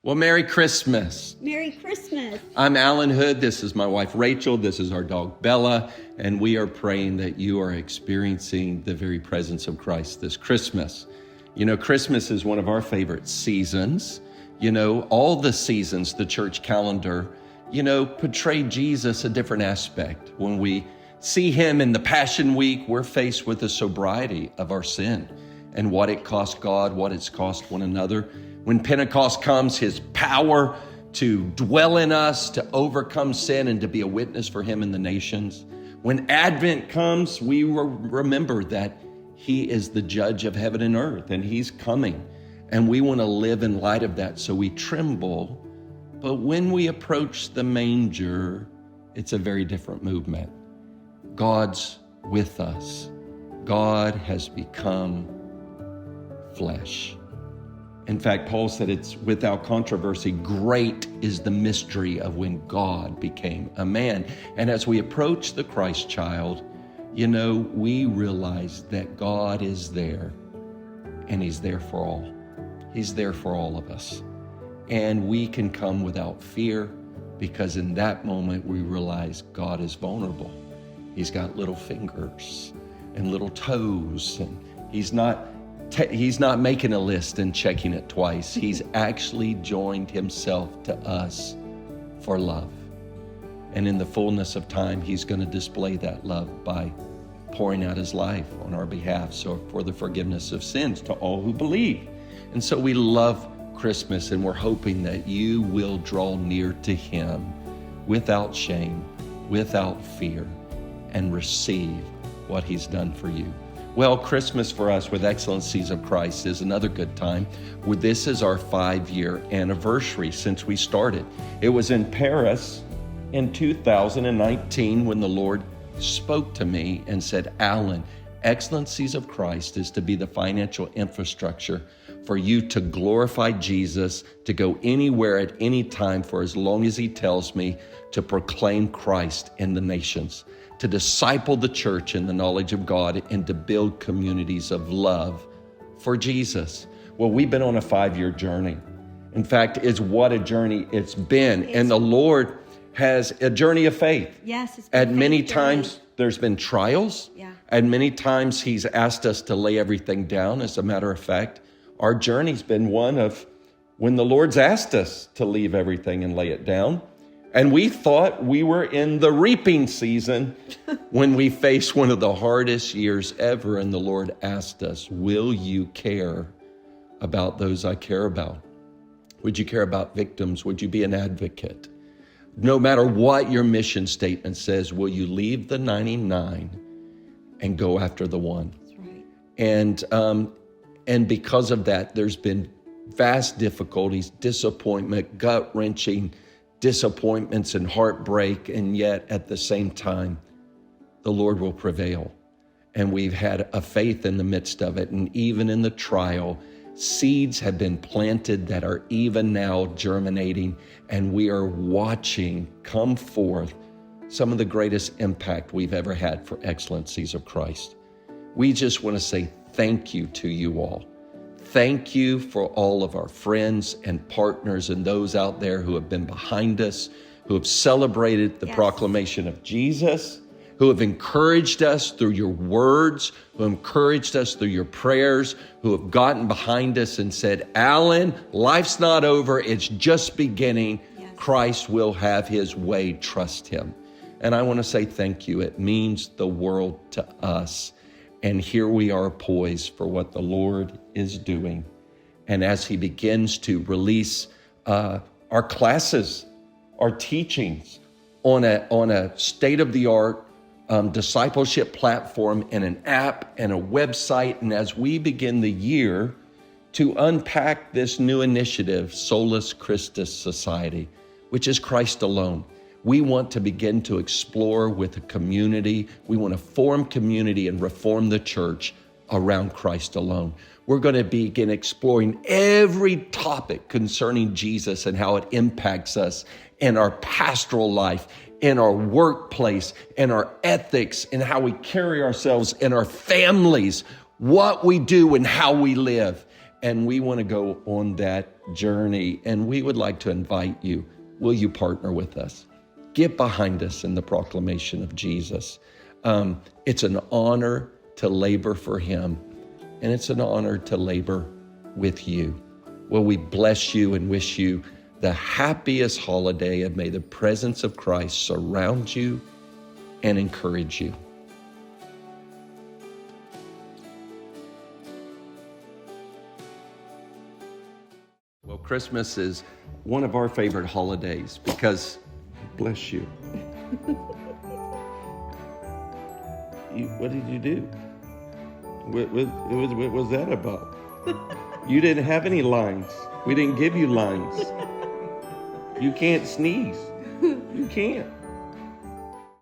Well, Merry Christmas. Merry Christmas. I'm Alan Hood. This is my wife, Rachel. This is our dog, Bella. And we are praying that you are experiencing the very presence of Christ this Christmas. You know, Christmas is one of our favorite seasons. You know, all the seasons, the church calendar, portray Jesus a different aspect. When we see him in the Passion Week, we're faced with the sobriety of our sin and what it cost God, what it's cost one another. When Pentecost comes, his power to dwell in us, to overcome sin and to be a witness for him in the nations. When Advent comes, we remember that he is the judge of heaven and earth and he's coming. And we want to live in light of that, so we tremble. But when we approach the manger, it's a very different movement. God's with us. God has become flesh. In fact, Paul said it's without controversy, great is the mystery of when God became a man. And as we approach the Christ child, we realize that God is there and he's there for all. He's there for all of us. And we can come without fear because in that moment we realize God is vulnerable. He's got little fingers and little toes, and he's not making a list and checking it twice. He's actually joined himself to us for love. And in the fullness of time, he's going to display that love by pouring out his life on our behalf, so for the forgiveness of sins to all who believe. And so we love Christmas, and we're hoping that you will draw near to him without shame, without fear, and receive what he's done for you. Well, Christmas for us with Excellencies of Christ is another good time. This is our 5-year anniversary since we started. It was in Paris in 2019 when the Lord spoke to me and said, Alan, Excellencies of Christ is to be the financial infrastructure for you to glorify Jesus, to go anywhere at any time for as long as he tells me, to proclaim Christ in the nations, to disciple the church in the knowledge of God, and to build communities of love for Jesus. Well, we've been on a 5-year journey. In fact, it's what a journey it's been. And the Lord has a journey of faith. Yes, it's been at many journey. times there's been trials. Yeah. And many times he's asked us to lay everything down. As a matter of fact, our journey's been one of when the Lord's asked us to leave everything and lay it down. And we thought we were in the reaping season when we faced one of the hardest years ever. And the Lord asked us, will you care about those I care about? Would you care about victims? Would you be an advocate? No matter what your mission statement says, will you leave the 99 and go after the one? That's right. And because of that, there's been vast difficulties, disappointment, gut-wrenching disappointments and heartbreak, and yet at the same time, the Lord will prevail. And we've had a faith in the midst of it. And even in the trial, seeds have been planted that are even now germinating, and we are watching come forth some of the greatest impact we've ever had for Excellencies of Christ. We just want to say thank you to you all. Thank you for all of our friends and partners and those out there who have been behind us, who have celebrated the proclamation of Jesus, who have encouraged us through your words, who encouraged us through your prayers, who have gotten behind us and said, Alan, life's not over, it's just beginning. Yes. Christ will have his way, trust him. And I want to say thank you. It means the world to us. And here we are poised for what the Lord is doing. And as he begins to release our classes, our teachings on a state-of-the-art discipleship platform and an app and a website, and as we begin the year to unpack this new initiative, Solus Christus Society, which is Christ alone. We want to begin to explore with a community. We want to form community and reform the church around Christ alone. We're going to begin exploring every topic concerning Jesus and how it impacts us in our pastoral life, in our workplace, in our ethics, in how we carry ourselves in our families, what we do and how we live. And we want to go on that journey, and we would like to invite you. Will you partner with us? Get behind us in the proclamation of Jesus. It's an honor to labor for him, and it's an honor to labor with you. Well, we bless you and wish you the happiest holiday, and may the presence of Christ surround you and encourage you. Well, Christmas is one of our favorite holidays because, bless you. What did you do? What was that about? You didn't have any lines. We didn't give you lines. You can't sneeze. You can't.